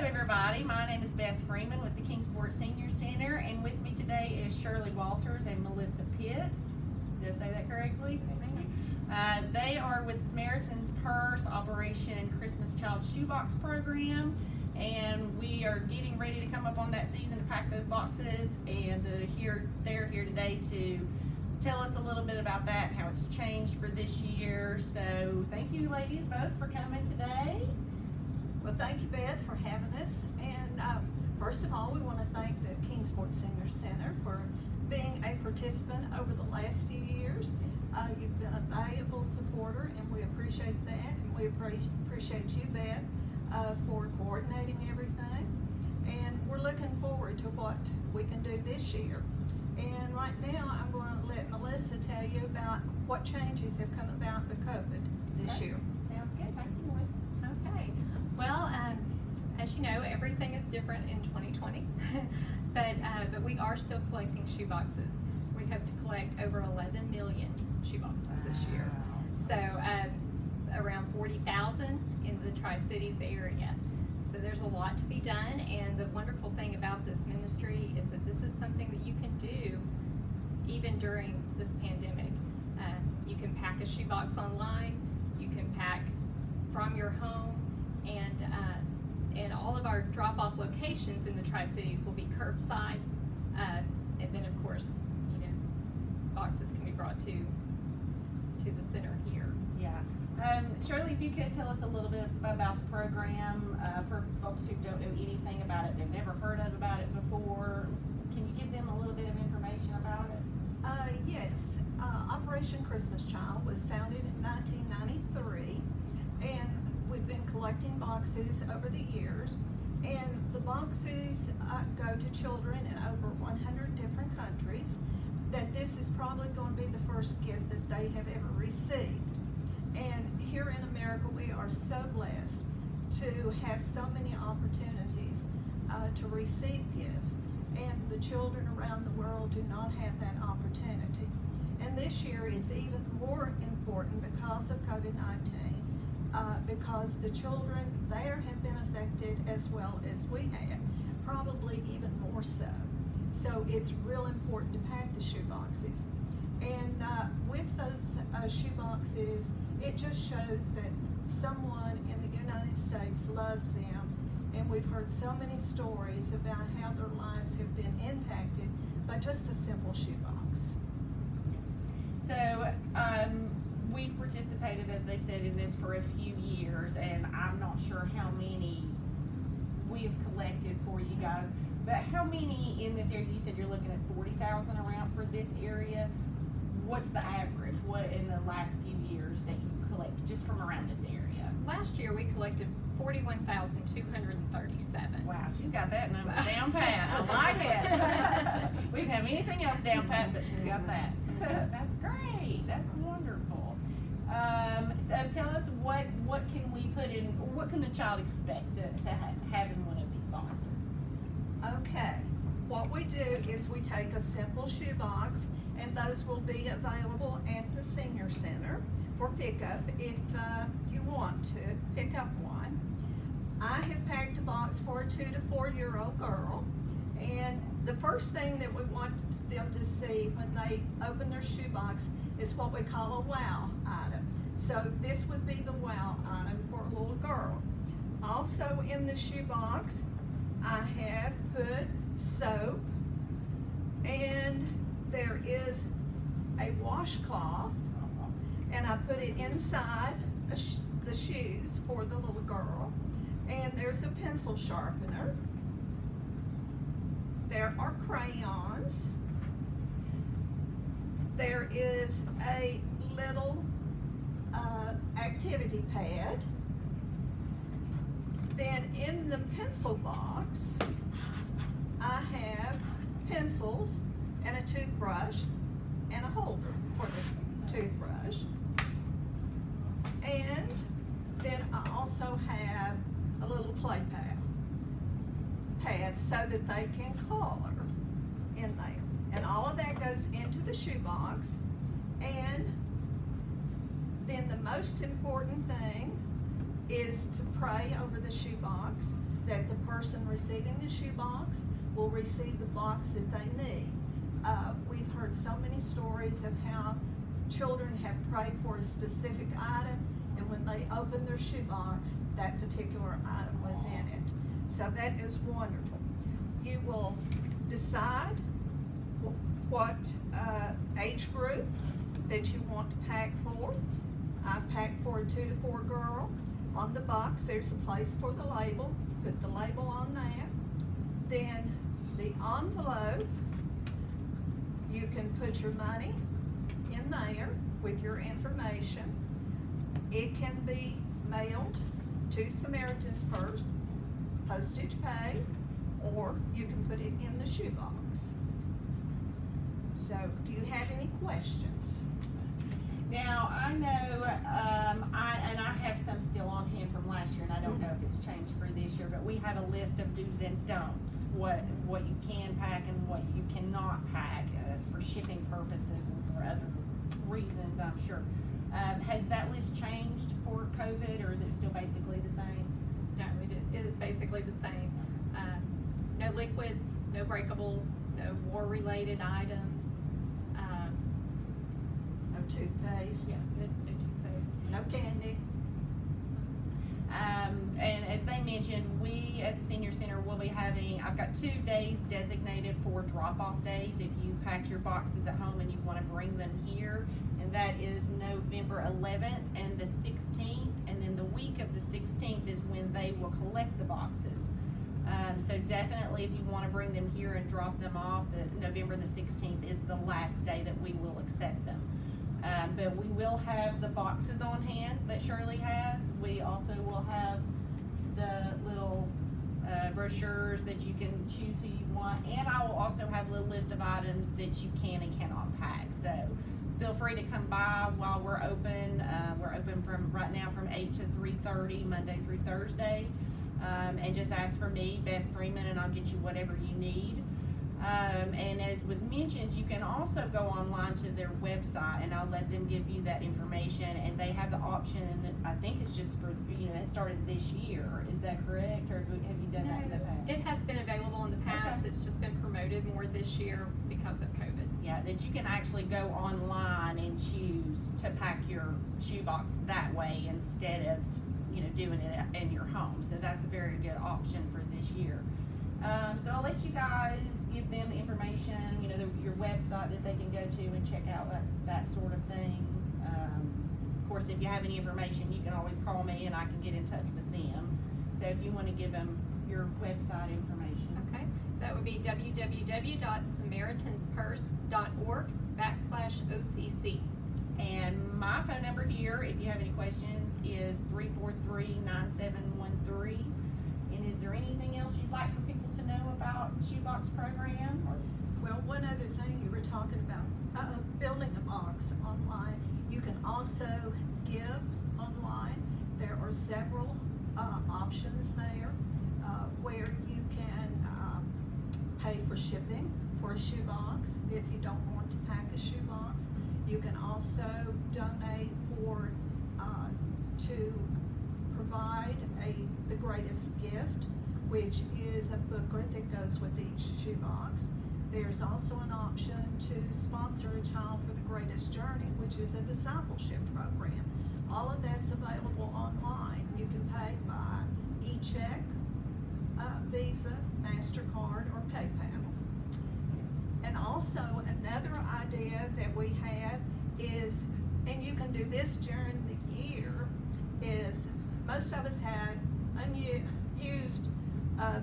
everybody. My name is Beth Freeman with the Kingsport Senior Center, and with me today is Shirley Walters and Melissa Pitts. Did I say that correctly? Thank you. They are with Samaritan's Purse Operation Christmas Child Shoebox Program, and we are getting ready to come up on that season to pack those boxes, and they're here today to tell us a little bit about that and how it's changed for this year. So thank you ladies both for coming today. Well, thank you, Beth, for having us. And first of all, we want to thank the Kingsport Senior Center for being a participant over the last few years. You've been a valuable supporter, and we appreciate that. And we appreciate you, Beth, for coordinating everything. And we're looking forward to what we can do this year. And right now, I'm going to let Melissa tell you about what changes have come about with COVID this year. Sounds good. Thank you, Melissa. Okay. Well, as you know, everything is different in 2020, but we are still collecting shoeboxes. We hope to collect over 11 million shoeboxes this year. So around 40,000 in the Tri-Cities area. So there's a lot to be done, and the wonderful thing about this ministry is that this is something that you can do even during this pandemic. You can pack a shoebox online, you can pack from your home, and all of our drop-off locations in the Tri-Cities will be curbside, and then of course, you know, boxes can be brought to the center here. Yeah. Shirley, if you could tell us a little bit about the program for folks who don't know anything about it, they've never heard about it before. Can you give them a little bit of information about it? Yes. Operation Christmas Child was founded in 1993, and we've been collecting boxes over the years. And the boxes go to children in over 100 different countries. That this is probably going to be the first gift that they have ever received. And here in America, we are so blessed to have so many opportunities to receive gifts. And the children around the world do not have that opportunity. And this year it's even more important because of COVID-19, because the children there have been affected as well as we have, probably even more so. So it's real important to pack the shoe boxes. And with those shoe boxes, it just shows that someone in the United States loves them. And we've heard so many stories about how their lives have been impacted by just a simple shoebox. So we've participated, as they said, in this for a few years, and I'm not sure how many we have collected for you guys, but how many in this area? You said you're looking at 40,000 around for this area. What's the average? What in the last few years that you collected just from around this area? Last year we collected 41,237. Wow, she's got that number down pat. I like it. We didn't have anything else down pat, but she's got that. That's great. That's wonderful. So tell us what can we put in, or what can the child expect to have in one of these boxes? Okay, what we do is we take a simple shoebox, and those will be available at the Senior Center for pickup if you want to pick up one. I have packed a box for a 2 to 4 year old girl, and the first thing that we want them to see when they open their shoebox is what we call a wow item. So this would be the wow item for a little girl. Also in the shoebox, I have put soap, and there is a washcloth, and I put it inside the shoes for the little girl. And there's a pencil sharpener. There are crayons. There is a little activity pad. Then in the pencil box, I have pencils and a toothbrush and a holder for the toothbrush. And then I also have a little play pad so that they can color in there. And all of that goes into the shoebox. And then the most important thing is to pray over the shoebox that the person receiving the shoebox will receive the box that they need. We've heard so many stories of how children have prayed for a specific item, and when they opened their shoebox, that particular item was in it. So that is wonderful. You will decide what age group that you want to pack for. I've packed for a 2 to 4 girl. On the box, there's a place for the label. Put the label on that. Then the envelope, you can put your money in there with your information. It can be mailed to Samaritan's Purse, postage paid, or you can put it in the shoebox. So, do you have any questions? Now, I know, I have some still on hand from last year, and I don't know if it's changed for this year, but we have a list of do's and don'ts, what you can pack and what you cannot pack, for shipping purposes and for other reasons, I'm sure. Has that list changed for COVID, or is it still basically the same? No, it is basically the same. No liquids, no breakables, no war-related items. No toothpaste, No toothpaste. no candy. And as they mentioned, we at the Senior Center will be having, I've got 2 days designated for drop-off days if you pack your boxes at home and you want to bring them here. And that is November 11th and the 16th, and then the week of the 16th is when they will collect the boxes. So definitely if you want to bring them here and drop them off, November the 16th is the last day that we will accept them. But we will have the boxes on hand that Shirley has. We also will have the little brochures that you can choose who you want, and I will also have a little list of items that you can and cannot pack. So feel free to come by while we're open. We're open from right now from 8 to 3:30, Monday through Thursday. And just ask for me, Beth Freeman, and I'll get you whatever you need. And as was mentioned, you can also go online to their website, and I'll let them give you that information. And they have the option, I think it's just for, it started this year. Is that correct? Or have you done that in the past? It has been available in the past. Okay. It's just been promoted more this year because of COVID. Yeah, that you can actually go online and choose to pack your shoebox that way instead of, doing it in your home. So that's a very good option for this year. So I'll let you guys give them the information, your website that they can go to and check out that sort of thing. Of course, if you have any information, you can always call me and I can get in touch with them. So if you want to give them your website information. Okay, that would be www.samaritanspurse.org/OCC. And my phone number here, if you have any questions, is 343-9713. And is there anything else you'd like for people to know about the Shoebox program? Well, one other thing, you were talking about building a box online. You can also give online. There are several options there where you can pay for shipping for a shoebox if you don't want to pack a shoebox. You can also donate for to provide the greatest gift, which is a booklet that goes with each shoebox. There's also an option to sponsor a child for the greatest journey, which is a discipleship program. All of that's available online. You can pay by e-check, Visa, MasterCard, or PayPal. And also another idea that we have is, and you can do this during the year, is most of us have unused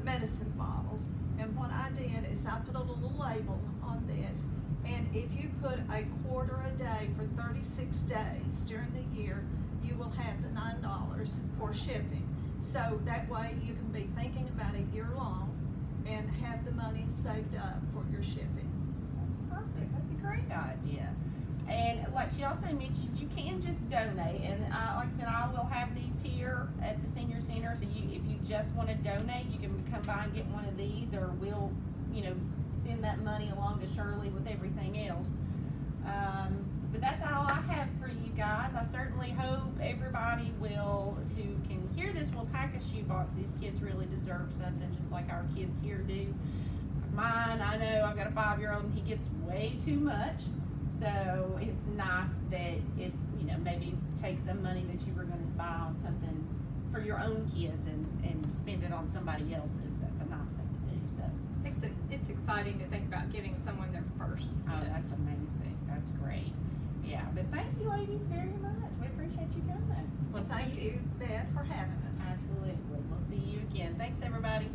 medicine bottles. And what I did is I put a little label on this, and if you put a quarter a day for 36 days during the year, you will have the $9 for shipping. So that way you can be thinking about it year long and have the money saved up for your shipping. That's perfect. That's a great idea. And like she also mentioned, you can just donate. And like I said, I will have these here at the Senior Center. So if you just want to donate, you can come by and get one of these, or we'll, send that money along to Shirley with everything else. But that's all I have for you guys. I certainly hope everybody will, who can hear this, will pack a shoebox. These kids really deserve something, just like our kids here do. Mine, I know I've got a 5-year-old and he gets way too much. So it's nice that if, you know, maybe take some money that you were going to buy on something for your own kids and spend it on somebody else's. That's a nice thing to do. So It's exciting to think about giving someone their first oh, gift. that's amazing. That's great. Yeah, but thank you ladies very much. We appreciate you coming. Well, thank you, Beth, for having us. Absolutely. We'll see you again. Thanks everybody.